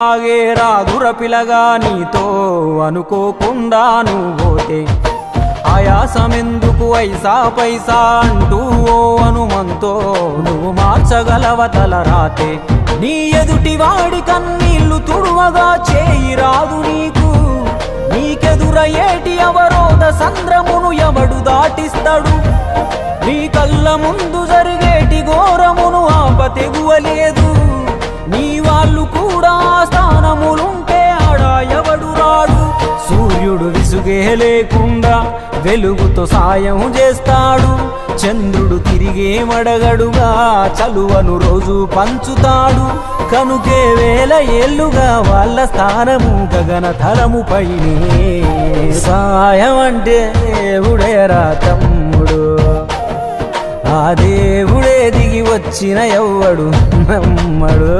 ఆగే రాదుర పిలగా నీతో అనుకోకుండా నువ్వు పోతే ఆయాసమెందుకు ఐసా పైసా అంటూ ఓ అనుమంతో నువ్వు మార్చగలవ తల రాతే నీ ఎదుటి వాడి కన్నీళ్లు తుడువగా చేయి రాదు నీకెదురయ్యేటి అవరోధ సంద్రమును ఎవడు దాటిస్తాడు నీ కళ్ళ ముందు జరిగేటి ఘోరమును ఆపతెగువలేదు నీ వాళ్ళు కూడా స్థానములుంటే ఆడా ఎవడు రాడు సూర్యుడు విసుగే లేకుండా వెలుగుతో సాయం చేస్తాడు చంద్రుడు తిరిగే మడగడుగా చలువను రోజు పంచుతాడు కనుకే వేల ఏళ్ళుగా వాళ్ళ స్థానము గగన తలముపైనే సాయం అంటే దేవుడేరా తమ్ముడు ఆ దేవుడే దిగి వచ్చిన ఎవ్వడు నమ్మడు